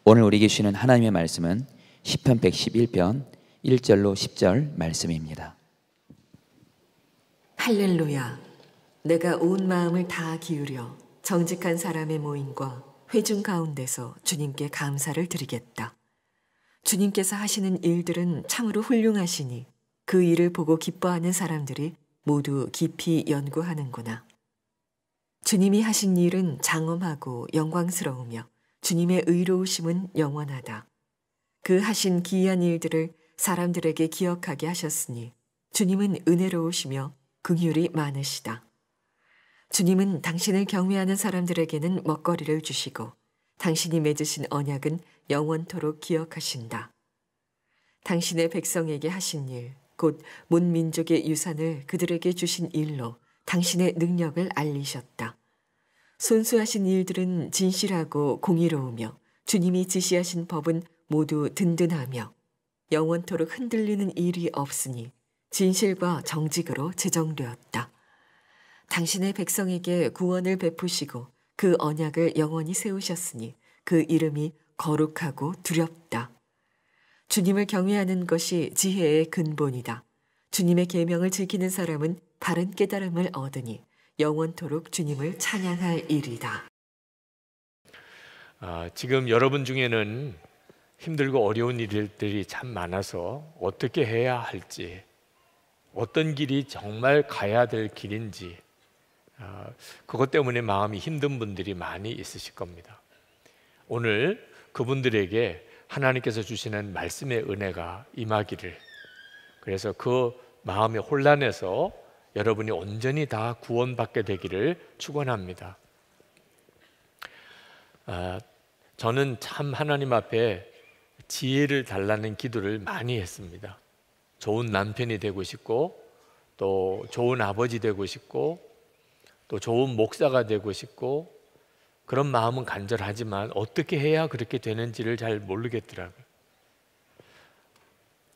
오늘 우리에게 주시는 하나님의 말씀은 시편 111편 1절로 10절 말씀입니다. 할렐루야. 내가 온 마음을 다 기울여 정직한 사람의 모임과 회중 가운데서 주님께 감사를 드리겠다. 주님께서 하시는 일들은 참으로 훌륭하시니 그 일을 보고 기뻐하는 사람들이 모두 깊이 연구하는구나. 주님이 하신 일은 장엄하고 영광스러우며 주님의 의로우심은 영원하다. 그 하신 기이한 일들을 사람들에게 기억하게 하셨으니 주님은 은혜로우시며 긍휼이 많으시다. 주님은 당신을 경외하는 사람들에게는 먹거리를 주시고 당신이 맺으신 언약은 영원토록 기억하신다. 당신의 백성에게 하신 일, 곧 문 민족의 유산을 그들에게 주신 일로 당신의 능력을 알리셨다. 손수하신 일들은 진실하고 공의로우며 주님이 지시하신 법은 모두 든든하며 영원토록 흔들리는 일이 없으니 진실과 정직으로 제정되었다. 당신의 백성에게 구원을 베푸시고 그 언약을 영원히 세우셨으니 그 이름이 거룩하고 두렵다. 주님을 경외하는 것이 지혜의 근본이다. 주님의 계명을 지키는 사람은 바른 깨달음을 얻으니 영원토록 주님을 찬양할 일이다. 지금 여러분 중에는 힘들고 어려운 일들이 참 많아서 어떻게 해야 할지, 어떤 길이 정말 가야 될 길인지 그것 때문에 마음이 힘든 분들이 많이 있으실 겁니다. 오늘 그분들에게 하나님께서 주시는 말씀의 은혜가 임하기를, 그래서 그 마음의 혼란에서 여러분이 온전히 다 구원받게 되기를 축원합니다. 저는 참 하나님 앞에 지혜를 달라는 기도를 많이 했습니다. 좋은 남편이 되고 싶고, 또 좋은 아버지 되고 싶고, 또 좋은 목사가 되고 싶고, 그런 마음은 간절하지만 어떻게 해야 그렇게 되는지를 잘 모르겠더라고요.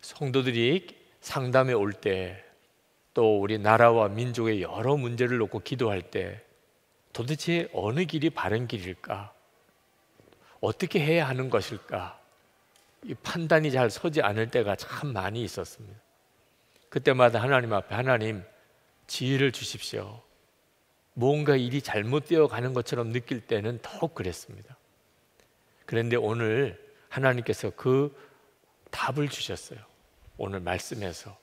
성도들이 상담에 올 때, 또 우리 나라와 민족의 여러 문제를 놓고 기도할 때 도대체 어느 길이 바른 길일까? 어떻게 해야 하는 것일까? 이 판단이 잘 서지 않을 때가 참 많이 있었습니다. 그때마다 하나님 앞에, 하나님 지혜를 주십시오. 뭔가 일이 잘못되어 가는 것처럼 느낄 때는 더욱 그랬습니다. 그런데 오늘 하나님께서 그 답을 주셨어요. 오늘 말씀에서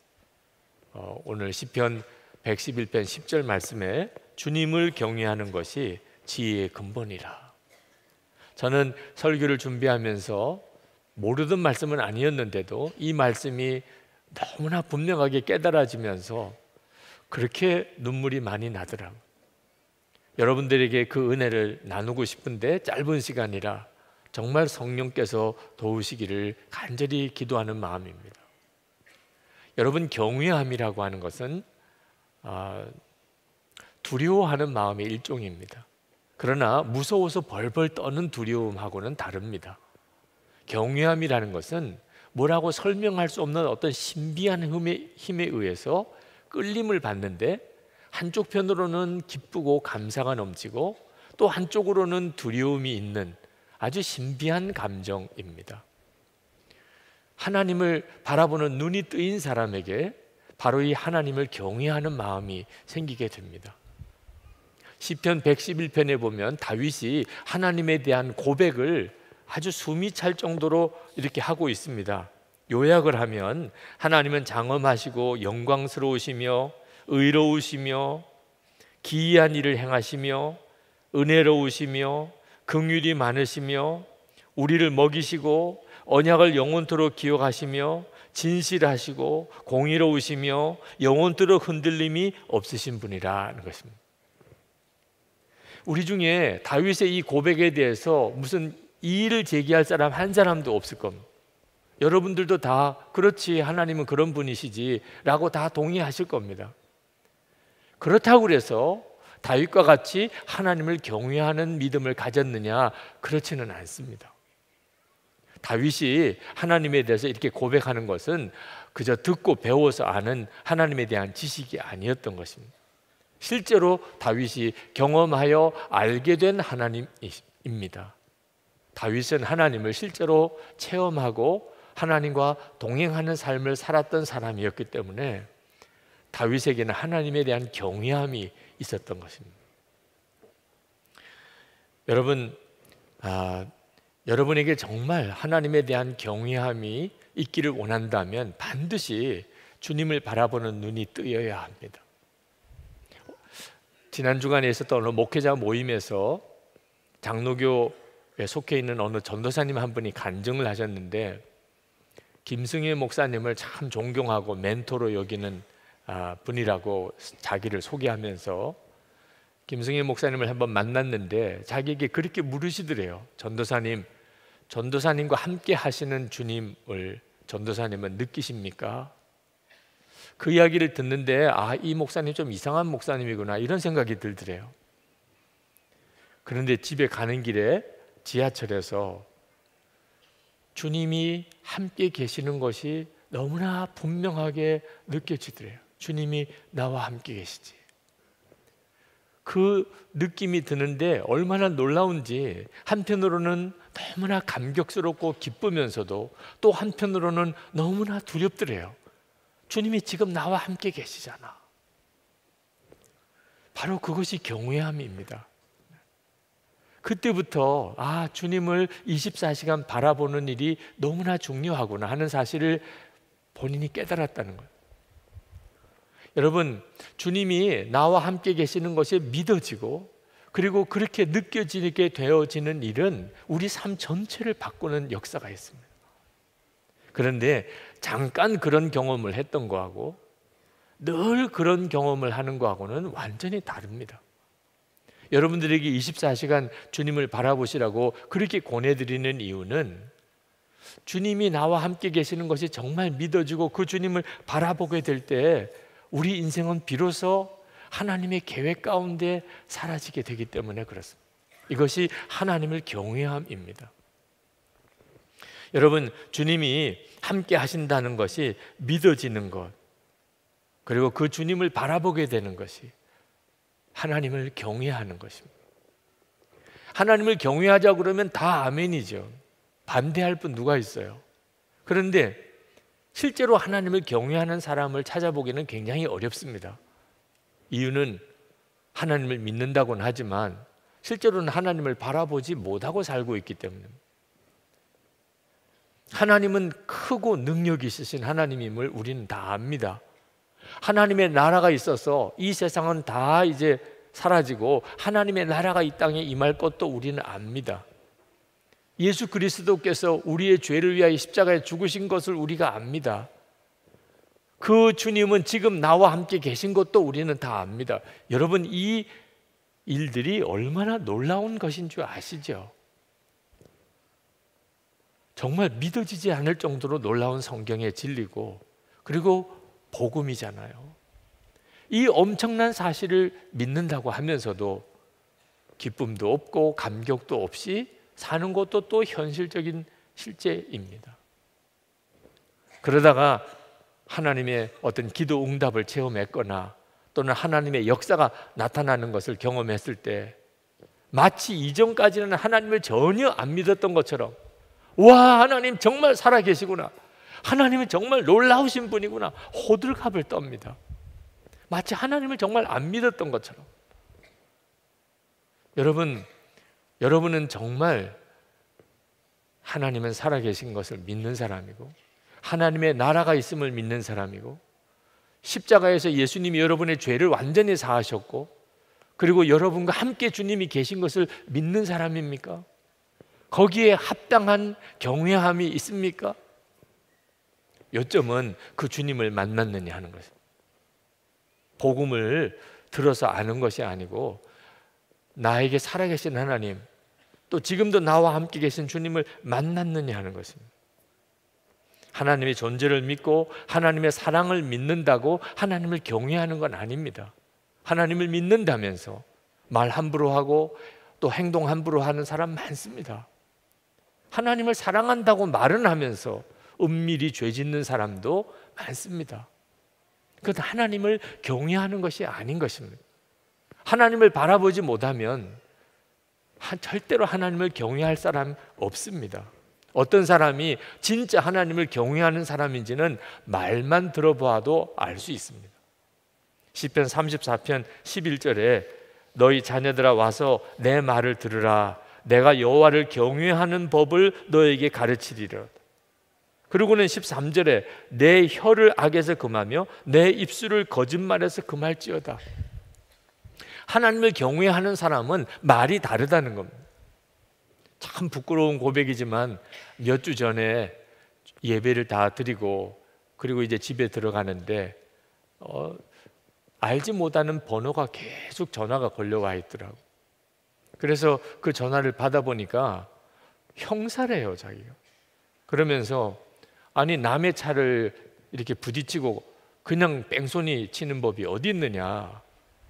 오늘 시편 111편 10절 말씀에 주님을 경외하는 것이 지혜의 근본이라. 저는 설교를 준비하면서 모르던 말씀은 아니었는데도 이 말씀이 너무나 분명하게 깨달아지면서 그렇게 눈물이 많이 나더라고요. 여러분들에게 그 은혜를 나누고 싶은데 짧은 시간이라 정말 성령께서 도우시기를 간절히 기도하는 마음입니다. 여러분, 경외함이라고 하는 것은 두려워하는 마음의 일종입니다. 그러나 무서워서 벌벌 떠는 두려움하고는 다릅니다. 경외함이라는 것은 뭐라고 설명할 수 없는 어떤 신비한 힘에 의해서 끌림을 받는데, 한쪽 편으로는 기쁘고 감사가 넘치고 또 한쪽으로는 두려움이 있는 아주 신비한 감정입니다. 하나님을 바라보는 눈이 뜨인 사람에게 바로 이 하나님을 경외하는 마음이 생기게 됩니다. 시편 111편에 보면 다윗이 하나님에 대한 고백을 아주 숨이 찰 정도로 이렇게 하고 있습니다. 요약을 하면 하나님은 장엄하시고 영광스러우시며 의로우시며 기이한 일을 행하시며 은혜로우시며 긍휼이 많으시며 우리를 먹이시고 언약을 영원토록 기억하시며 진실하시고 공의로우시며 영원토록 흔들림이 없으신 분이라는 것입니다. 우리 중에 다윗의 이 고백에 대해서 무슨 이의를 제기할 사람 한 사람도 없을 겁니다. 여러분들도 다 그렇지, 하나님은 그런 분이시지 라고 다 동의하실 겁니다. 그렇다고 해서 다윗과 같이 하나님을 경외하는 믿음을 가졌느냐? 그렇지는 않습니다. 다윗이 하나님에 대해서 이렇게 고백하는 것은 그저 듣고 배워서 아는 하나님에 대한 지식이 아니었던 것입니다. 실제로 다윗이 경험하여 알게 된 하나님입니다. 다윗은 하나님을 실제로 체험하고 하나님과 동행하는 삶을 살았던 사람이었기 때문에 다윗에게는 하나님에 대한 경외함이 있었던 것입니다. 여러분, 여러분에게 정말 하나님에 대한 경외함이 있기를 원한다면 반드시 주님을 바라보는 눈이 뜨여야 합니다. 지난 주간에 있었던 어느 목회자 모임에서 장로교에 속해 있는 어느 전도사님 한 분이 간증을 하셨는데, 김승일 목사님을 참 존경하고 멘토로 여기는 분이라고 자기를 소개하면서 김승일 목사님을 한번 만났는데 자기에게 그렇게 물으시더래요. 전도사님과 함께 하시는 주님을 전도사님은 느끼십니까? 그 이야기를 듣는데 이 목사님 좀 이상한 목사님이구나 이런 생각이 들더래요. 그런데 집에 가는 길에 지하철에서 주님이 함께 계시는 것이 너무나 분명하게 느껴지더래요. 주님이 나와 함께 계시지. 그 느낌이 드는데 얼마나 놀라운지 한편으로는 너무나 감격스럽고 기쁘면서도 또 한편으로는 너무나 두렵더래요. 주님이 지금 나와 함께 계시잖아. 바로 그것이 경외함입니다. 그때부터 주님을 24시간 바라보는 일이 너무나 중요하구나 하는 사실을 본인이 깨달았다는 거예요. 여러분, 주님이 나와 함께 계시는 것이 믿어지고 그리고 그렇게 느껴지게 되어지는 일은 우리 삶 전체를 바꾸는 역사가 있습니다. 그런데 잠깐 그런 경험을 했던 거하고 늘 그런 경험을 하는 거하고는 완전히 다릅니다. 여러분들에게 24시간 주님을 바라보시라고 그렇게 권해드리는 이유는 주님이 나와 함께 계시는 것이 정말 믿어지고 그 주님을 바라보게 될 때 우리 인생은 비로소 하나님의 계획 가운데 사라지게 되기 때문에 그렇습니다. 이것이 하나님을 경외함입니다. 여러분, 주님이 함께 하신다는 것이 믿어지는 것, 그리고 그 주님을 바라보게 되는 것이 하나님을 경외하는 것입니다. 하나님을 경외하자 그러면 다 아멘이죠. 반대할 분 누가 있어요? 그런데 실제로 하나님을 경외하는 사람을 찾아보기는 굉장히 어렵습니다. 이유는 하나님을 믿는다고는 하지만 실제로는 하나님을 바라보지 못하고 살고 있기 때문입니다. 하나님은 크고 능력이 있으신 하나님임을 우리는 다 압니다. 하나님의 나라가 있어서 이 세상은 다 이제 사라지고 하나님의 나라가 이 땅에 임할 것도 우리는 압니다. 예수 그리스도께서 우리의 죄를 위하여 십자가에 죽으신 것을 우리가 압니다. 그 주님은 지금 나와 함께 계신 것도 우리는 다 압니다. 여러분, 이 일들이 얼마나 놀라운 것인 줄 아시죠? 정말 믿어지지 않을 정도로 놀라운 성경의 진리고 그리고 복음이잖아요. 이 엄청난 사실을 믿는다고 하면서도 기쁨도 없고 감격도 없이 사는 것도 또 현실적인 실제입니다. 그러다가 하나님의 어떤 기도 응답을 체험했거나 또는 하나님의 역사가 나타나는 것을 경험했을 때 마치 이전까지는 하나님을 전혀 안 믿었던 것처럼, 와, 하나님 정말 살아계시구나, 하나님은 정말 놀라우신 분이구나, 호들갑을 떱니다. 마치 하나님을 정말 안 믿었던 것처럼. 여러분은 정말 하나님은 살아계신 것을 믿는 사람이고 하나님의 나라가 있음을 믿는 사람이고 십자가에서 예수님이 여러분의 죄를 완전히 사하셨고 그리고 여러분과 함께 주님이 계신 것을 믿는 사람입니까? 거기에 합당한 경외함이 있습니까? 요점은 그 주님을 만났느냐 하는 것입니다. 복음을 들어서 아는 것이 아니고 나에게 살아계신 하나님, 또 지금도 나와 함께 계신 주님을 만났느냐 하는 것입니다. 하나님의 존재를 믿고 하나님의 사랑을 믿는다고 하나님을 경외하는 건 아닙니다. 하나님을 믿는다면서 말 함부로 하고 또 행동 함부로 하는 사람 많습니다. 하나님을 사랑한다고 말은 하면서 은밀히 죄 짓는 사람도 많습니다. 그것은 하나님을 경외하는 것이 아닌 것입니다. 하나님을 바라보지 못하면 절대로 하나님을 경외할 사람 없습니다. 어떤 사람이 진짜 하나님을 경외하는 사람인지는 말만 들어보아도 알 수 있습니다. 시편 34편 11절에 너희 자녀들아 와서 내 말을 들으라. 내가 여호와를 경외하는 법을 너에게 가르치리라. 그리고는 13절에 내 혀를 악에서 금하며 내 입술을 거짓말에서 금할지어다. 하나님을 경외하는 사람은 말이 다르다는 겁니다. 참 부끄러운 고백이지만 몇 주 전에 예배를 다 드리고 그리고 이제 집에 들어가는데 알지 못하는 번호가 계속 전화가 걸려와 있더라고. 그래서 그 전화를 받아보니까 형사래요, 자기가. 그러면서 아니 남의 차를 이렇게 부딪히고 그냥 뺑소니 치는 법이 어디 있느냐,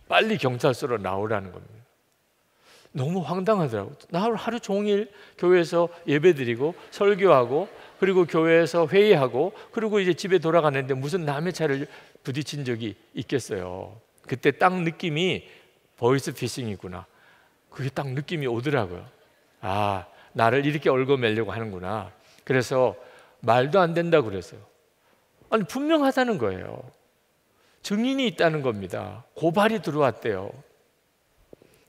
빨리 경찰서로 나오라는 겁니다. 너무 황당하더라고요. 나 하루 종일 교회에서 예배드리고 설교하고 그리고 교회에서 회의하고 그리고 이제 집에 돌아가는데 무슨 남의 차를 부딪힌 적이 있겠어요. 그때 딱 느낌이 보이스피싱이구나, 그게 딱 느낌이 오더라고요. 아, 나를 이렇게 얽어매려고 하는구나. 그래서 말도 안 된다고 그랬어요. 아니 분명하다는 거예요. 증인이 있다는 겁니다. 고발이 들어왔대요.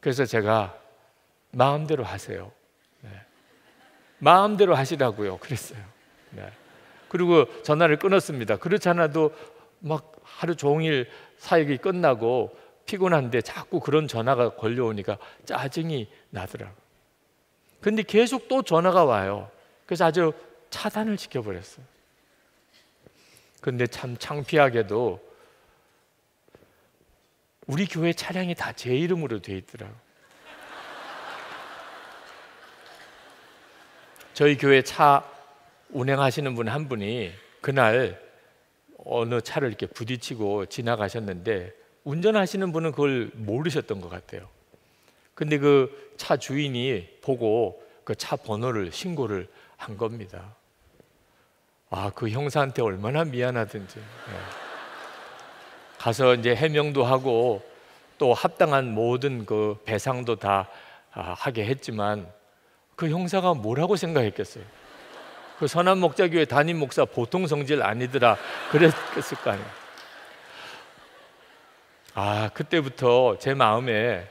그래서 제가 마음대로 하세요. 네. 마음대로 하시라고요. 그랬어요. 네. 그리고 전화를 끊었습니다. 그렇지 않아도 막 하루 종일 사역이 끝나고 피곤한데 자꾸 그런 전화가 걸려오니까 짜증이 나더라고요. 근데 계속 또 전화가 와요. 그래서 아주 차단을 시켜버렸어요. 근데 참 창피하게도 우리 교회 차량이 다 제 이름으로 돼 있더라고요. 저희 교회 차 운행하시는 분 한 분이 그날 어느 차를 이렇게 부딪히고 지나가셨는데 운전하시는 분은 그걸 모르셨던 것 같아요. 근데 그 차 주인이 보고 그 차 번호를 신고를 한 겁니다. 아, 그 형사한테 얼마나 미안하든지. 네. 가서 이제 해명도 하고 또 합당한 모든 그 배상도 다 하게 했지만 그 형사가 뭐라고 생각했겠어요? 그 선한 목자교회 담임 목사 보통 성질 아니더라 그랬을 거 아니에요. 아, 그때부터 제 마음에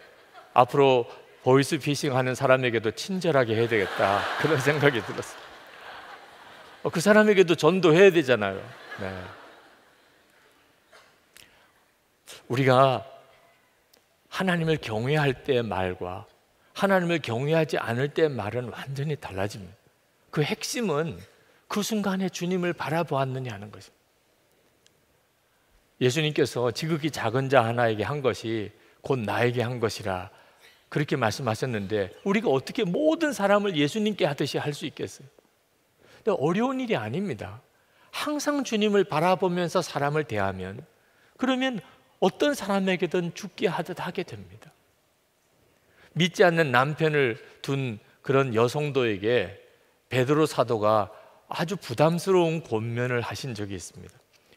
앞으로 보이스피싱 하는 사람에게도 친절하게 해야 되겠다 그런 생각이 들었어요. 그 사람에게도 전도해야 되잖아요. 네. 우리가 하나님을 경외할 때의 말과 하나님을 경외하지 않을 때의 말은 완전히 달라집니다. 그 핵심은 그 순간에 주님을 바라보았느냐 하는 것입니다. 예수님께서 지극히 작은 자 하나에게 한 것이 곧 나에게 한 것이라 그렇게 말씀하셨는데 우리가 어떻게 모든 사람을 예수님께 하듯이 할 수 있겠어요? 근데 어려운 일이 아닙니다. 항상 주님을 바라보면서 사람을 대하면 그러면 어떤 사람에게든 죽게 하듯 하게 됩니다. 믿지 않는 남편을 둔 그런 여성도에게 베드로 사도가 아주 부담스러운 권면을 하신 적이 있습니다.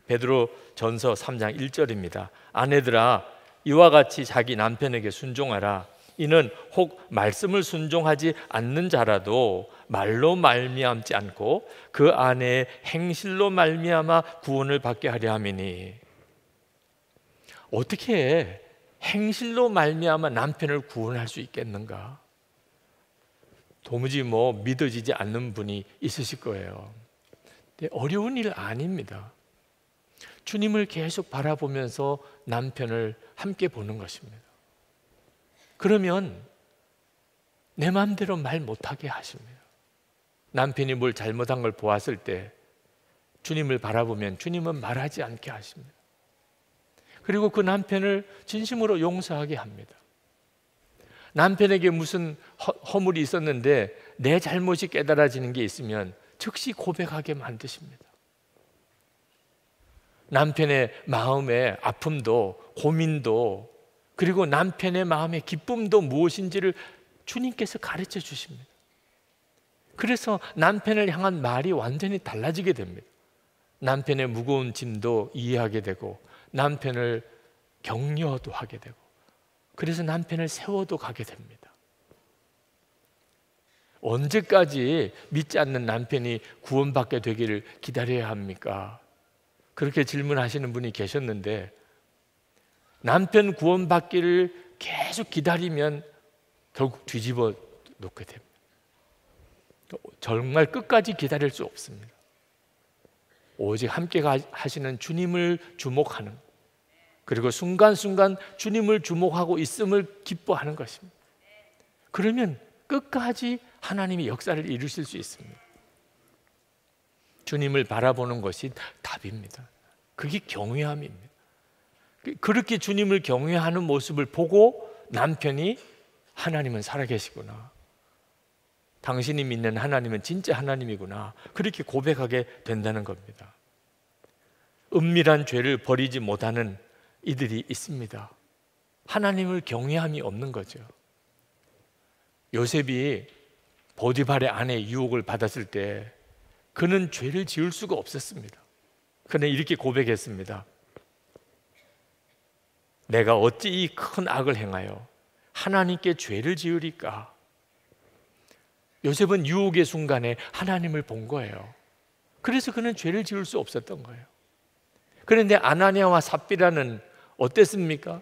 베드로 전서 3장 1절입니다. 아내들아, 이와 같이 자기 남편에게 순종하라. 이는 혹 말씀을 순종하지 않는 자라도 말로 말미암지 않고 그 아내의 행실로 말미암아 구원을 받게 하려 함이니. 어떻게 행실로 말미암아 남편을 구원할 수 있겠는가? 도무지 믿어지지 않는 분이 있으실 거예요. 근데 어려운 일 아닙니다. 주님을 계속 바라보면서 남편을 함께 보는 것입니다. 그러면 내 마음대로 말 못하게 하십니다. 남편이 뭘 잘못한 걸 보았을 때 주님을 바라보면 주님은 말하지 않게 하십니다. 그리고 그 남편을 진심으로 용서하게 합니다. 남편에게 무슨 허물이 있었는데 내 잘못이 깨달아지는 게 있으면 즉시 고백하게 만드십니다. 남편의 마음의 아픔도 고민도 그리고 남편의 마음의 기쁨도 무엇인지를 주님께서 가르쳐 주십니다. 그래서 남편을 향한 말이 완전히 달라지게 됩니다. 남편의 무거운 짐도 이해하게 되고 남편을 격려도 하게 되고 그래서 남편을 세워도 가게 됩니다. 언제까지 믿지 않는 남편이 구원받게 되기를 기다려야 합니까? 그렇게 질문하시는 분이 계셨는데, 남편 구원받기를 계속 기다리면 결국 뒤집어 놓게 됩니다. 정말 끝까지 기다릴 수 없습니다. 오직 함께 하시는 주님을 주목하는, 그리고 순간순간 주님을 주목하고 있음을 기뻐하는 것입니다. 그러면 끝까지 하나님이 역사를 이루실 수 있습니다. 주님을 바라보는 것이 답입니다. 그게 경외함입니다. 그렇게 주님을 경외하는 모습을 보고 남편이 하나님은 살아계시구나, 당신이 믿는 하나님은 진짜 하나님이구나, 그렇게 고백하게 된다는 겁니다. 은밀한 죄를 버리지 못하는 이들이 있습니다. 하나님을 경외함이 없는 거죠. 요셉이 보디발의 아내의 유혹을 받았을 때 그는 죄를 지을 수가 없었습니다. 그는 이렇게 고백했습니다. 내가 어찌 이 큰 악을 행하여 하나님께 죄를 지으리까? 요셉은 유혹의 순간에 하나님을 본 거예요. 그래서 그는 죄를 지을 수 없었던 거예요. 그런데 아나니아와 삽비라는 어땠습니까?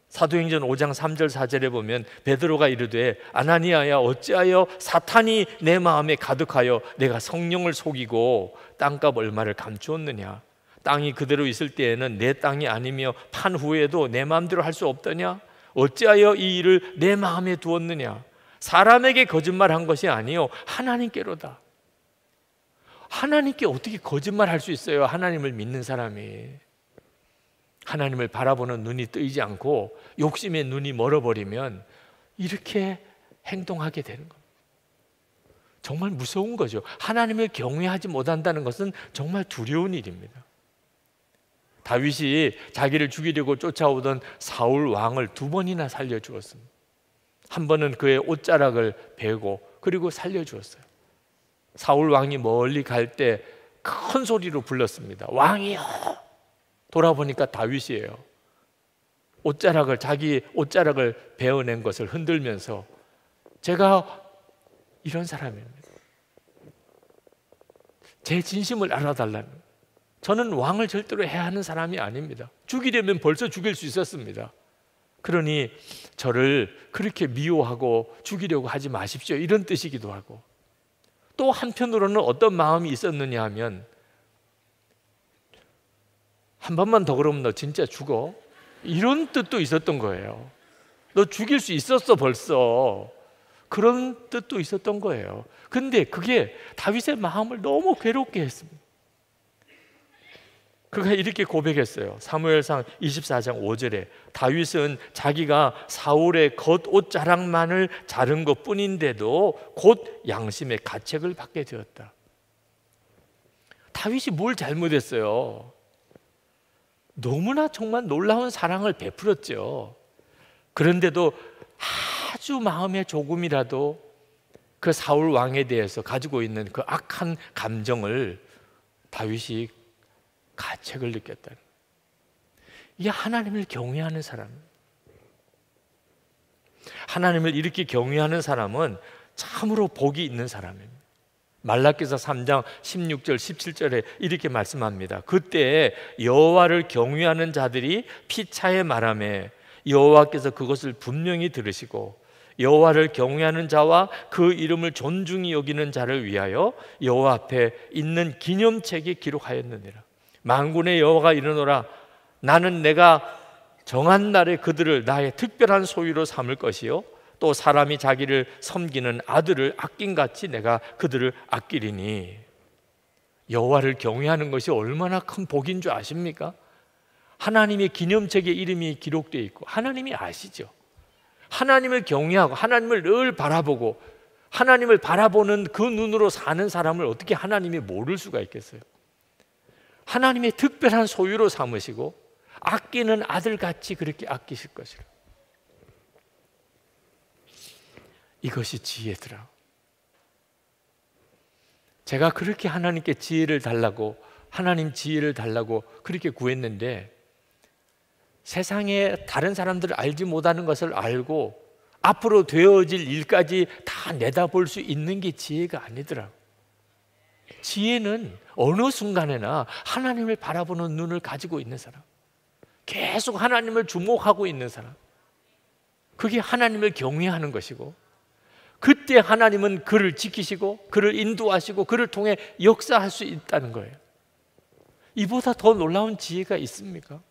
사도행전 5장 3절 4절에 보면 베드로가 이르되 아나니아야 어찌하여 사탄이 내 마음에 가득하여 내가 성령을 속이고 땅값 얼마를 감추었느냐? 땅이 그대로 있을 때에는 내 땅이 아니며 판 후에도 내 마음대로 할 수 없더냐? 어찌하여 이 일을 내 마음에 두었느냐? 사람에게 거짓말한 것이 아니요 하나님께로다. 하나님께 어떻게 거짓말할 수 있어요? 하나님을 믿는 사람이. 하나님을 바라보는 눈이 뜨이지 않고 욕심의 눈이 멀어버리면 이렇게 행동하게 되는 겁니다. 정말 무서운 거죠. 하나님을 경외하지 못한다는 것은 정말 두려운 일입니다. 다윗이 자기를 죽이려고 쫓아오던 사울 왕을 2번이나 살려주었습니다. 한 번은 그의 옷자락을 베고 그리고 살려주었어요. 사울 왕이 멀리 갈 때 큰 소리로 불렀습니다. 왕이여! 돌아보니까 다윗이에요. 자기 옷자락을 베어낸 것을 흔들면서 제가 이런 사람입니다. 제 진심을 알아달라는, 저는 왕을 절대로 해하는 사람이 아닙니다. 죽이려면 벌써 죽일 수 있었습니다. 그러니 저를 그렇게 미워하고 죽이려고 하지 마십시오, 이런 뜻이기도 하고, 또 한편으로는 어떤 마음이 있었느냐 하면 한 번만 더 그러면 너 진짜 죽어, 이런 뜻도 있었던 거예요. 너 죽일 수 있었어 벌써, 그런 뜻도 있었던 거예요. 근데 그게 다윗의 마음을 너무 괴롭게 했습니다. 그가 이렇게 고백했어요. 사무엘상 24장 5절에 다윗은 자기가 사울의 겉옷자락만을 자른 것뿐인데도 곧 양심의 가책을 받게 되었다. 다윗이 뭘 잘못했어요? 너무나 정말 놀라운 사랑을 베풀었죠. 그런데도 아주 마음에 조금이라도 그 사울 왕에 대해서 가지고 있는 그 악한 감정을 다윗이 가책을 느꼈다는, 이게 하나님을 경외하는 사람. 하나님을 이렇게 경외하는 사람은 참으로 복이 있는 사람입니다. 말라기서 3장 16절 17절에 이렇게 말씀합니다. 그때 여호와를 경외하는 자들이 피차에 말하매 여호와께서 그것을 분명히 들으시고 여호와를 경외하는 자와 그 이름을 존중히 여기는 자를 위하여 여호와 앞에 있는 기념책에 기록하였느니라. 만군의 여호와가 이르노라. 나는 내가 정한 날에 그들을 나의 특별한 소유로 삼을 것이요 또 사람이 자기를 섬기는 아들을 아낀같이 내가 그들을 아끼리니. 여호와를 경외하는 것이 얼마나 큰 복인 줄 아십니까? 하나님의 기념책에 이름이 기록되어 있고 하나님이 아시죠. 하나님을 경외하고 하나님을 늘 바라보고 하나님을 바라보는 그 눈으로 사는 사람을 어떻게 하나님이 모를 수가 있겠어요? 하나님의 특별한 소유로 삼으시고 아끼는 아들같이 그렇게 아끼실 것이라. 이것이 지혜더라. 제가 그렇게 하나님께 지혜를 달라고, 하나님 지혜를 달라고 그렇게 구했는데 세상에 다른 사람들을 알지 못하는 것을 알고 앞으로 되어질 일까지 다 내다볼 수 있는 게 지혜가 아니더라고. 지혜는 어느 순간에나 하나님을 바라보는 눈을 가지고 있는 사람, 계속 하나님을 주목하고 있는 사람, 그게 하나님을 경외하는 것이고, 그때 하나님은 그를 지키시고 그를 인도하시고 그를 통해 역사할 수 있다는 거예요. 이보다 더 놀라운 지혜가 있습니까?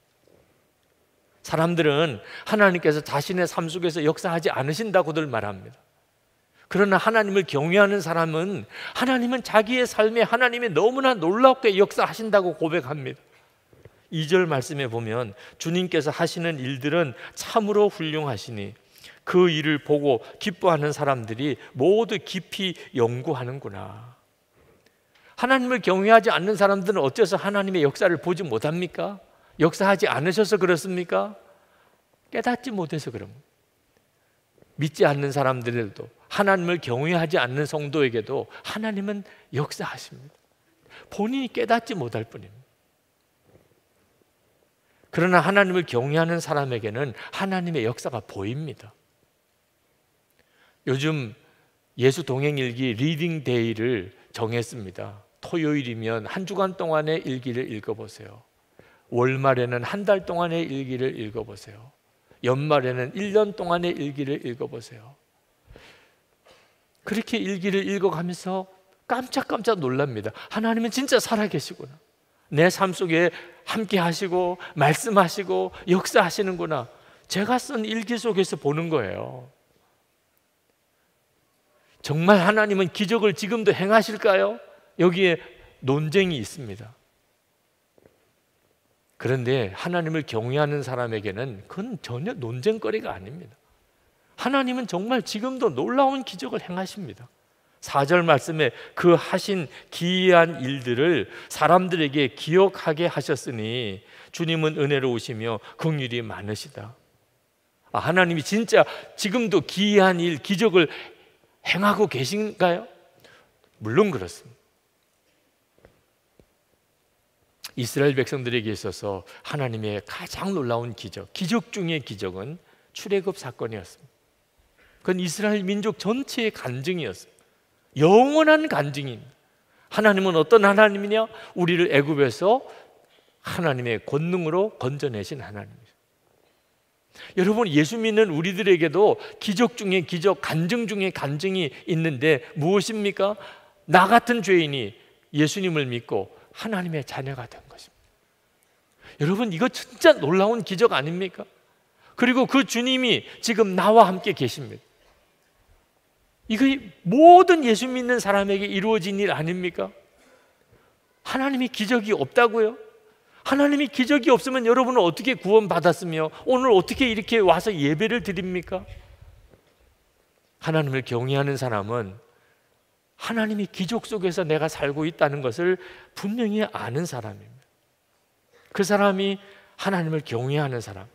사람들은 하나님께서 자신의 삶 속에서 역사하지 않으신다고들 말합니다. 그러나 하나님을 경외하는 사람은 하나님은 자기의 삶에 하나님이 너무나 놀랍게 역사하신다고 고백합니다. 2절 말씀에 보면 주님께서 하시는 일들은 참으로 훌륭하시니 그 일을 보고 기뻐하는 사람들이 모두 깊이 연구하는구나. 하나님을 경외하지 않는 사람들은 어째서 하나님의 역사를 보지 못합니까? 역사하지 않으셔서 그렇습니까? 깨닫지 못해서 그런 거예요. 믿지 않는 사람들에도, 하나님을 경외하지 않는 성도에게도 하나님은 역사하십니다. 본인이 깨닫지 못할 뿐입니다. 그러나 하나님을 경외하는 사람에게는 하나님의 역사가 보입니다. 요즘 예수 동행일기 리딩 데이를 정했습니다. 토요일이면 한 주간 동안의 일기를 읽어보세요. 월말에는 한 달 동안의 일기를 읽어보세요. 연말에는 1년 동안의 일기를 읽어보세요. 그렇게 일기를 읽어가면서 깜짝깜짝 놀랍니다. 하나님은 진짜 살아계시구나. 내 삶 속에 함께 하시고 말씀하시고 역사하시는구나. 제가 쓴 일기 속에서 보는 거예요. 정말 하나님은 기적을 지금도 행하실까요? 여기에 논쟁이 있습니다. 그런데 하나님을 경외하는 사람에게는 그건 전혀 논쟁거리가 아닙니다. 하나님은 정말 지금도 놀라운 기적을 행하십니다. 4절 말씀에 그 하신 기이한 일들을 사람들에게 기억하게 하셨으니 주님은 은혜로우시며 긍휼이 많으시다. 하나님이 진짜 지금도 기이한 일, 기적을 행하고 계신가요? 물론 그렇습니다. 이스라엘 백성들에게 있어서 하나님의 가장 놀라운 기적, 기적 중의 기적은 출애굽 사건이었습니다. 그건 이스라엘 민족 전체의 간증이었습니다. 영원한 간증입니다. 하나님은 어떤 하나님이냐? 우리를 애굽에서 하나님의 권능으로 건져내신 하나님이죠. 여러분, 예수 믿는 우리들에게도 기적 중에 기적, 간증 중에 간증이 있는데 무엇입니까? 나 같은 죄인이 예수님을 믿고 하나님의 자녀가 된 것입니다. 여러분, 이거 진짜 놀라운 기적 아닙니까? 그리고 그 주님이 지금 나와 함께 계십니다. 이거 모든 예수 믿는 사람에게 이루어진 일 아닙니까? 하나님이 기적이 없다고요? 하나님이 기적이 없으면 여러분은 어떻게 구원받았으며 오늘 어떻게 이렇게 와서 예배를 드립니까? 하나님을 경외하는 사람은 하나님이 기적 속에서 내가 살고 있다는 것을 분명히 아는 사람입니다. 그 사람이 하나님을 경외하는 사람,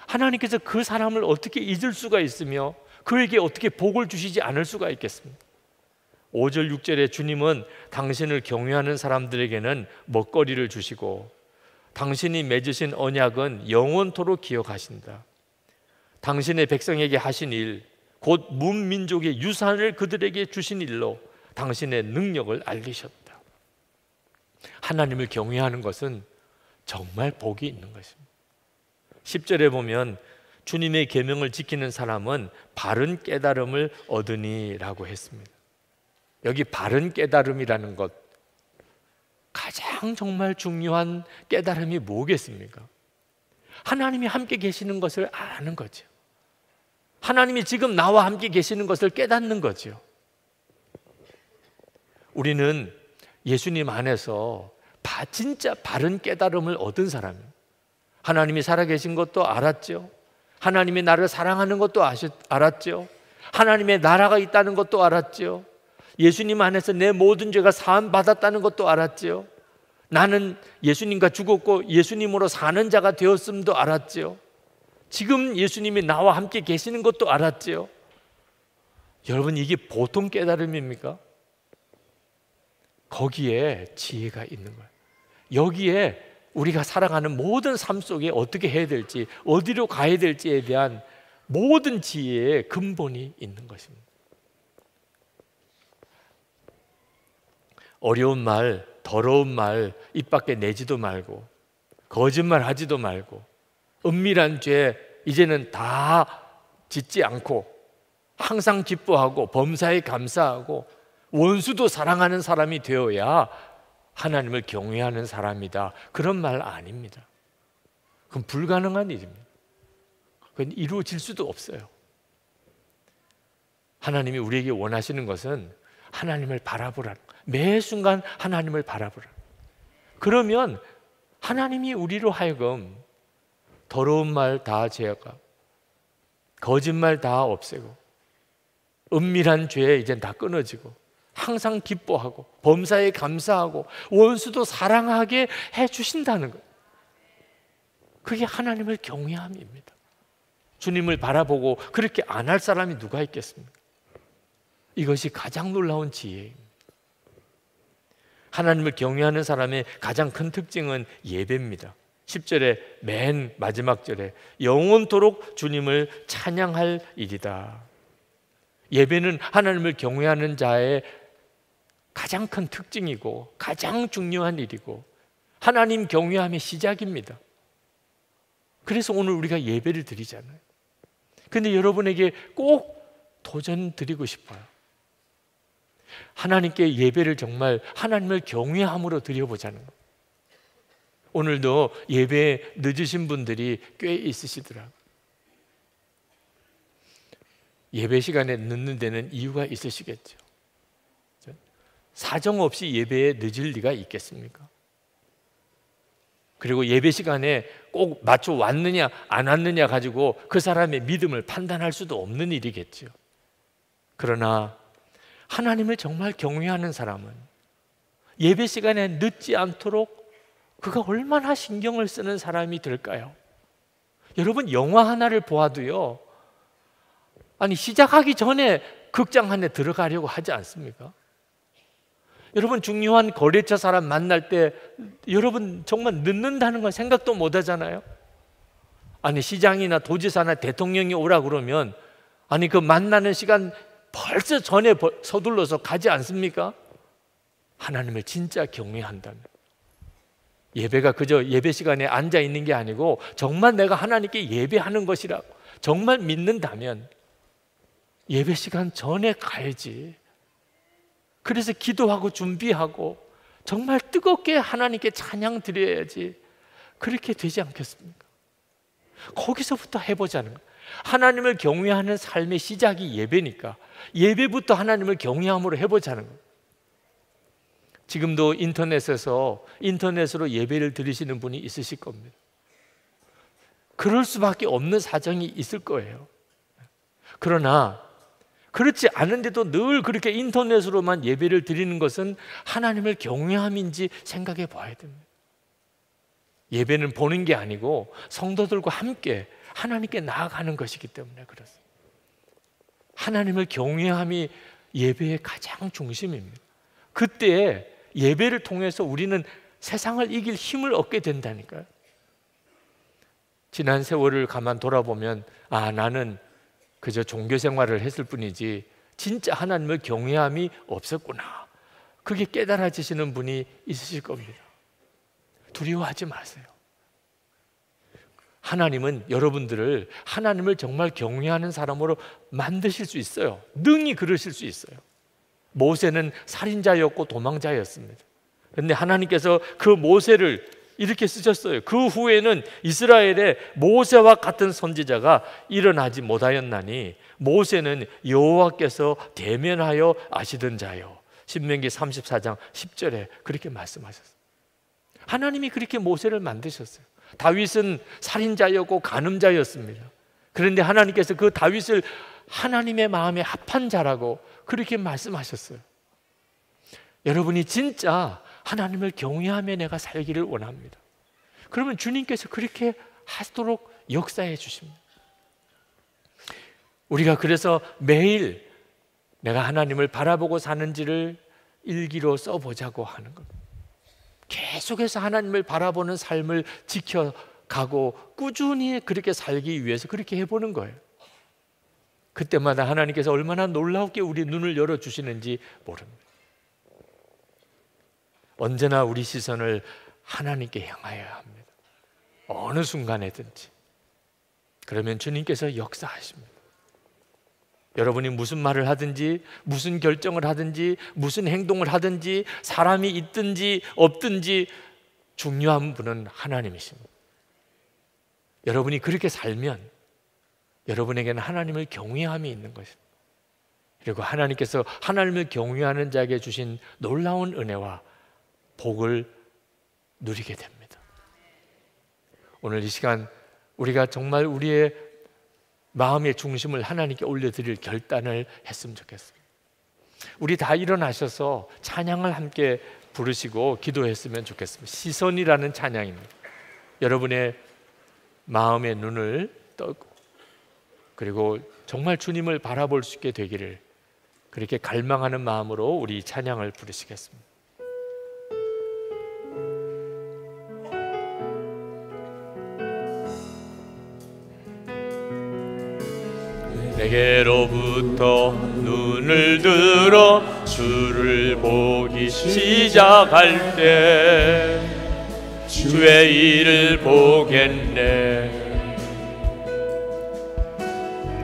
하나님께서 그 사람을 어떻게 잊을 수가 있으며 그에게 어떻게 복을 주시지 않을 수가 있겠습니까? 5절 6절에 주님은 당신을 경외하는 사람들에게는 먹거리를 주시고 당신이 맺으신 언약은 영원토록 기억하신다. 당신의 백성에게 하신 일, 곧 문민족의 유산을 그들에게 주신 일로 당신의 능력을 알리셨다. 하나님을 경외하는 것은 정말 복이 있는 것입니다. 10절에 보면 주님의 계명을 지키는 사람은 바른 깨달음을 얻으니라고 했습니다. 여기 바른 깨달음이라는 것, 가장 정말 중요한 깨달음이 뭐겠습니까? 하나님이 함께 계시는 것을 아는 거죠. 하나님이 지금 나와 함께 계시는 것을 깨닫는 거죠. 우리는 예수님 안에서 진짜 바른 깨달음을 얻은 사람이에요. 하나님이 살아계신 것도 알았죠. 하나님이 나를 사랑하는 것도 알았죠. 하나님의 나라가 있다는 것도 알았죠. 예수님 안에서 내 모든 죄가 사함 받았다는 것도 알았죠. 나는 예수님과 죽었고 예수님으로 사는 자가 되었음도 알았죠. 지금 예수님이 나와 함께 계시는 것도 알았죠. 여러분, 이게 보통 깨달음입니까? 거기에 지혜가 있는 거예요. 여기에 우리가 살아가는 모든 삶 속에 어떻게 해야 될지, 어디로 가야 될지에 대한 모든 지혜의 근본이 있는 것입니다. 어려운 말, 더러운 말 입 밖에 내지도 말고, 거짓말 하지도 말고, 은밀한 죄 이제는 다 짓지 않고, 항상 기뻐하고 범사에 감사하고 원수도 사랑하는 사람이 되어야 하나님을 경외하는 사람이다, 그런 말 아닙니다. 그건 불가능한 일입니다. 그건 이루어질 수도 없어요. 하나님이 우리에게 원하시는 것은 하나님을 바라보라, 매 순간 하나님을 바라보라. 그러면 하나님이 우리로 하여금 더러운 말 다 제어하고, 거짓말 다 없애고, 은밀한 죄 이젠 다 끊어지고, 항상 기뻐하고 범사에 감사하고 원수도 사랑하게 해주신다는 것, 그게 하나님을 경외함입니다. 주님을 바라보고 그렇게 안 할 사람이 누가 있겠습니까? 이것이 가장 놀라운 지혜입니다. 하나님을 경외하는 사람의 가장 큰 특징은 예배입니다. 10절에 맨 마지막 절에 영원토록 주님을 찬양할 일이다. 예배는 하나님을 경외하는 자의 가장 큰 특징이고 가장 중요한 일이고 하나님 경외함의 시작입니다. 그래서 오늘 우리가 예배를 드리잖아요. 근데 여러분에게 꼭 도전 드리고 싶어요. 하나님께 예배를 정말 하나님을 경외함으로 드려보자는 거예요. 오늘도 예배에 늦으신 분들이 꽤 있으시더라고요. 예배 시간에 늦는 데는 이유가 있으시겠죠. 사정없이 예배에 늦을 리가 있겠습니까? 그리고 예배 시간에 꼭 맞춰 왔느냐 안 왔느냐 가지고 그 사람의 믿음을 판단할 수도 없는 일이겠죠. 그러나 하나님을 정말 경외하는 사람은 예배 시간에 늦지 않도록 그가 얼마나 신경을 쓰는 사람이 될까요? 여러분, 영화 하나를 보아도요, 아니 시작하기 전에 극장 안에 들어가려고 하지 않습니까? 여러분, 중요한 거래처 사람 만날 때 여러분 정말 늦는다는 건 생각도 못 하잖아요. 아니 시장이나 도지사나 대통령이 오라 그러면 아니 그 만나는 시간 벌써 전에 서둘러서 가지 않습니까? 하나님을 진짜 경외한다면 예배가 그저 예배 시간에 앉아 있는 게 아니고 정말 내가 하나님께 예배하는 것이라고 정말 믿는다면 예배 시간 전에 가야지. 그래서 기도하고 준비하고 정말 뜨겁게 하나님께 찬양 드려야지. 그렇게 되지 않겠습니까? 거기서부터 해보자는 거예요. 하나님을 경외하는 삶의 시작이 예배니까 예배부터 하나님을 경외함으로 해보자는 거예요. 지금도 인터넷으로 예배를 드리시는 분이 있으실 겁니다. 그럴 수밖에 없는 사정이 있을 거예요. 그러나 그렇지 않은데도 늘 그렇게 인터넷으로만 예배를 드리는 것은 하나님을 경외함인지 생각해 봐야 됩니다. 예배는 보는 게 아니고 성도들과 함께 하나님께 나아가는 것이기 때문에 그렇습니다. 하나님을 경외함이 예배의 가장 중심입니다. 그때 예배를 통해서 우리는 세상을 이길 힘을 얻게 된다니까요. 지난 세월을 가만 돌아보면 나는 그저 종교 생활을 했을 뿐이지 진짜 하나님을 경외함이 없었구나, 그게 깨달아지시는 분이 있으실 겁니다. 두려워하지 마세요. 하나님은 여러분들을 하나님을 정말 경외하는 사람으로 만드실 수 있어요. 능히 그러실 수 있어요. 모세는 살인자였고 도망자였습니다. 그런데 하나님께서 그 모세를 이렇게 쓰셨어요. 그 후에는 이스라엘에 모세와 같은 선지자가 일어나지 못하였나니 모세는 여호와께서 대면하여 아시던 자요. 신명기 34장 10절에 그렇게 말씀하셨어요. 하나님이 그렇게 모세를 만드셨어요. 다윗은 살인자였고 간음자였습니다. 그런데 하나님께서 그 다윗을 하나님의 마음에 합한 자라고 그렇게 말씀하셨어요. 여러분이 진짜 하나님을 경외하며 내가 살기를 원합니다. 그러면 주님께서 그렇게 하도록 역사해 주십니다. 우리가 그래서 매일 내가 하나님을 바라보고 사는지를 일기로 써보자고 하는 겁니다. 계속해서 하나님을 바라보는 삶을 지켜가고 꾸준히 그렇게 살기 위해서 그렇게 해보는 거예요. 그때마다 하나님께서 얼마나 놀랍게 우리 눈을 열어주시는지 모릅니다. 언제나 우리 시선을 하나님께 향하여야 합니다. 어느 순간에든지. 그러면 주님께서 역사하십니다. 여러분이 무슨 말을 하든지, 무슨 결정을 하든지, 무슨 행동을 하든지, 사람이 있든지 없든지 중요한 분은 하나님이십니다. 여러분이 그렇게 살면 여러분에게는 하나님을 경외함이 있는 것입니다. 그리고 하나님께서 하나님을 경외하는 자에게 주신 놀라운 은혜와 복을 누리게 됩니다. 오늘 이 시간 우리가 정말 우리의 마음의 중심을 하나님께 올려드릴 결단을 했으면 좋겠습니다. 우리 다 일어나셔서 찬양을 함께 부르시고 기도했으면 좋겠습니다. 시선이라는 찬양입니다. 여러분의 마음의 눈을 떠고 그리고 정말 주님을 바라볼 수 있게 되기를 그렇게 갈망하는 마음으로 우리 찬양을 부르시겠습니다. 내게로부터 눈을 들어 주를 보기 시작할 때 주의 일을 보겠네.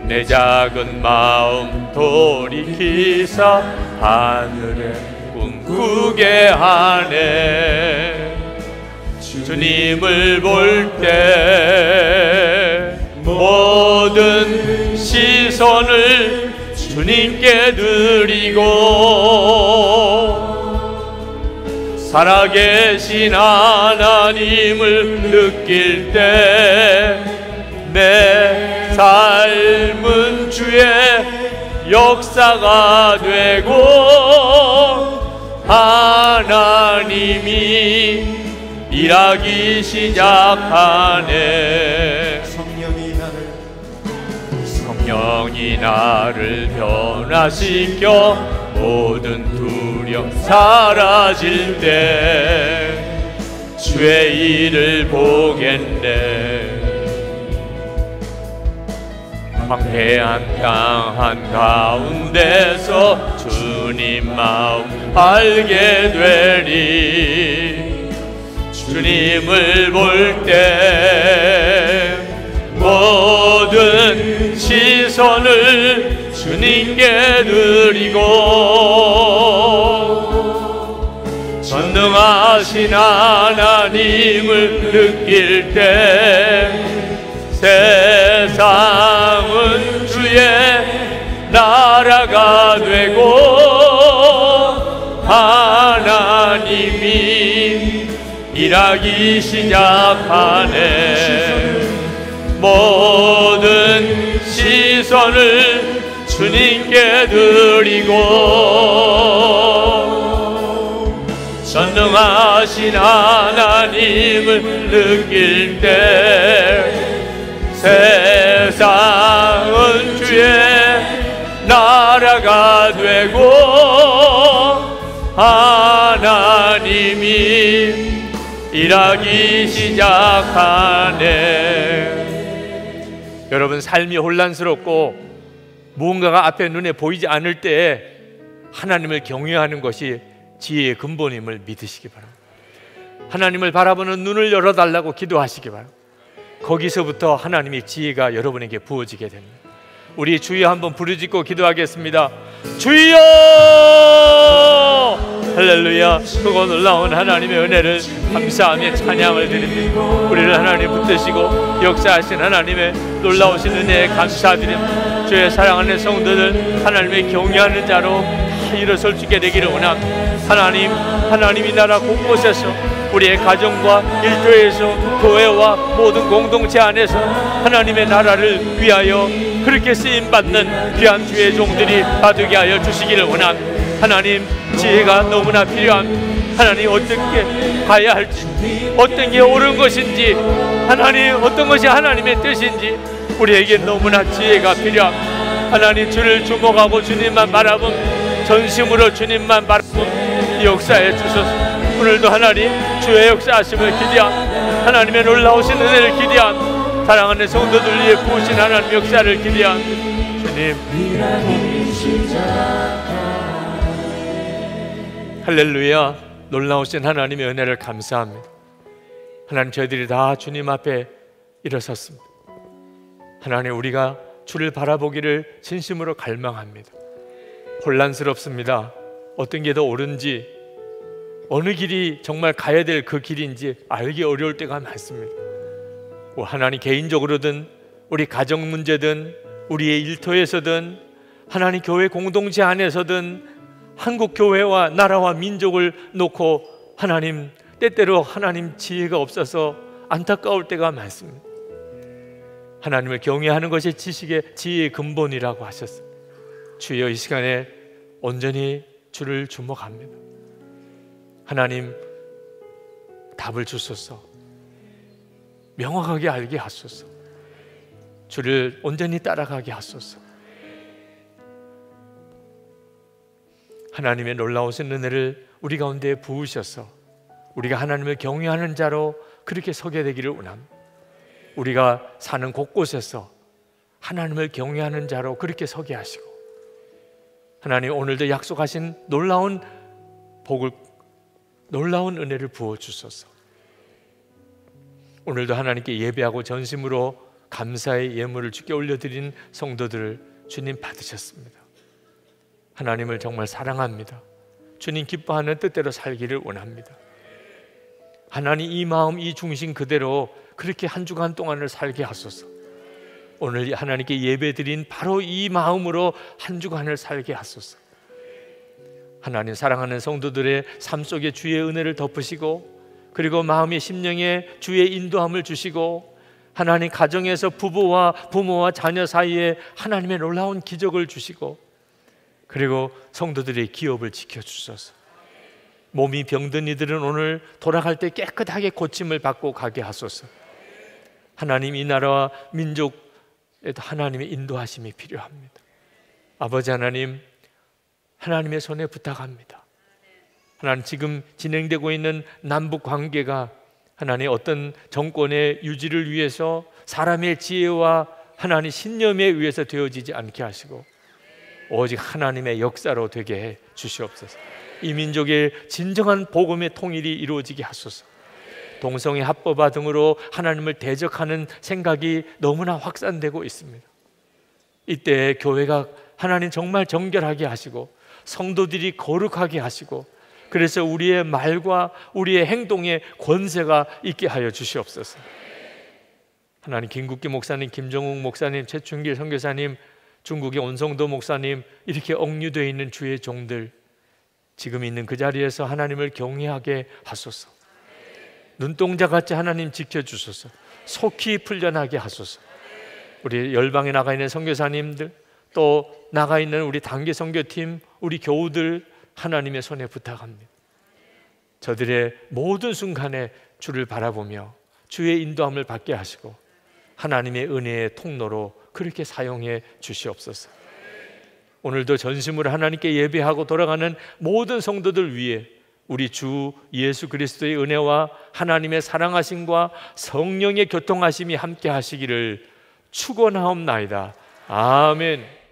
내 작은 마음 돌이키사 하늘에 꿈꾸게 하네. 주님을 볼 때 모든 시선을 주님께 드리고 살아계신 하나님을 느낄 때 내 삶은 주의 역사가 되고 하나님이 일하기 시작하네. 성령이 나를 변화시켜 모든 두려움 사라질 때 주의 일을 보겠네. 황폐한 땅 한가운데서 주님 마음 알게 되리. 주님을 볼 때 모든 시선을 주님께 드리고 전능하신 하나님을 느낄 때 세상은 주의 나라가 되고 하나님이 일하기 시작하네. 모든 시선을 주님께 드리고 전능하신 하나님을 느낄 때 세상은 주의 나라가 되고 하나님이 일하기 시작하네. 여러분, 삶이 혼란스럽고 무언가가 앞에 눈에 보이지 않을 때에 하나님을 경외하는 것이 지혜의 근본임을 믿으시기 바랍니다. 하나님을 바라보는 눈을 열어달라고 기도하시기 바랍니다. 거기서부터 하나님의 지혜가 여러분에게 부어지게 됩니다. 우리 주여 한번 부르짖고 기도하겠습니다. 주여! 할렐루야. 크고 놀라운 하나님의 은혜를 감사하며 찬양을 드립니다. 우리를 하나님 붙드시고 역사하신 하나님의 놀라우신 은혜에 감사드립니다. 주의 사랑하는 성도들 하나님의 경외하는 자로 다 일어설 수 있게 되기를 원합니다. 하나님이 나라 곳곳에서 우리의 가정과 일터에서 교회와 모든 공동체 안에서 하나님의 나라를 위하여 그렇게 쓰임받는 귀한 주의 종들이 되게 하여 주시기를 원합니다. 하나님, 지혜가 너무나 필요합니다. 하나님, 어떻게 가야 할지, 어떤 게 옳은 것인지, 하나님 어떤 것이 하나님의 뜻인지 우리에게 너무나 지혜가 필요합니다. 하나님, 주를 주목하고 주님만 바라본 전심으로 주님만 바라본 역사해 주소서. 오늘도 하나님 주의 역사하심을 기대합니다. 하나님의 놀라우신 은혜를 기대합니다. 사랑하는 성도들 위해 부으신 하나님 역사를 기대합니다. 주님. 할렐루야. 놀라우신 하나님의 은혜를 감사합니다. 하나님, 저희들이 다 주님 앞에 일어섰습니다. 하나님, 우리가 주를 바라보기를 진심으로 갈망합니다. 혼란스럽습니다. 어떤 게 더 옳은지, 어느 길이 정말 가야 될 그 길인지 알기 어려울 때가 많습니다. 하나님, 개인적으로든 우리 가정 문제든 우리의 일터에서든 하나님 교회 공동체 안에서든 한국 교회와 나라와 민족을 놓고 하나님, 때때로 하나님 지혜가 없어서 안타까울 때가 많습니다. 하나님을 경외하는 것이 지식의 지혜의 근본이라고 하셨습니다. 주여, 이 시간에 온전히 주를 주목합니다. 하나님, 답을 주소서. 명확하게 알게 하소서. 주를 온전히 따라가게 하소서. 하나님의 놀라우신 은혜를 우리 가운데 부으셔서 우리가 하나님을 경외하는 자로 그렇게 서게 되기를 원합니다. 우리가 사는 곳곳에서 하나님을 경외하는 자로 그렇게 서게 하시고, 하나님, 오늘도 약속하신 놀라운 복을, 놀라운 은혜를 부어주소서. 오늘도 하나님께 예배하고 전심으로 감사의 예물을 주께 올려드린 성도들을 주님 받으셨습니다. 하나님을 정말 사랑합니다. 주님 기뻐하는 뜻대로 살기를 원합니다. 하나님, 이 마음, 이 중심 그대로 그렇게 한 주간 동안을 살게 하소서. 오늘 하나님께 예배드린 바로 이 마음으로 한 주간을 살게 하소서. 하나님, 사랑하는 성도들의 삶 속에 주의 은혜를 덮으시고, 그리고 마음의 심령에 주의 인도함을 주시고, 하나님, 가정에서 부부와 부모와 자녀 사이에 하나님의 놀라운 기적을 주시고, 그리고 성도들의 기업을 지켜주소서. 몸이 병든 이들은 오늘 돌아갈 때 깨끗하게 고침을 받고 가게 하소서. 하나님, 이 나라와 민족에도 하나님의 인도하심이 필요합니다. 아버지 하나님, 하나님의 손에 부탁합니다. 하나님, 지금 진행되고 있는 남북 관계가 하나님 어떤 정권의 유지를 위해서 사람의 지혜와 하나님 신념에 의해서 되어지지 않게 하시고 오직 하나님의 역사로 되게 해 주시옵소서. 이 민족의 진정한 복음의 통일이 이루어지게 하소서. 동성애 합법화 등으로 하나님을 대적하는 생각이 너무나 확산되고 있습니다. 이때 교회가 하나님 정말 정결하게 하시고 성도들이 거룩하게 하시고, 그래서 우리의 말과 우리의 행동에 권세가 있게 하여 주시옵소서. 하나님, 김국기 목사님, 김정욱 목사님, 최춘길 선교사님, 중국의 온성도 목사님, 이렇게 억류되어 있는 주의 종들, 지금 있는 그 자리에서 하나님을 경외하게 하소서. 눈동자같이 하나님 지켜주소서. 속히 풀려나게 하소서. 우리 열방에 나가 있는 선교사님들, 또 나가 있는 우리 단기 선교팀, 우리 교우들 하나님의 손에 부탁합니다. 저들의 모든 순간에 주를 바라보며 주의 인도함을 받게 하시고 하나님의 은혜의 통로로 그렇게 사용해 주시옵소서. 오늘도 전심으로 하나님께 예배하고 돌아가는 모든 성도들 위해 우리 주 예수 그리스도의 은혜와 하나님의 사랑하심과 성령의 교통하심이 함께 하시기를 축원하옵나이다. 아멘.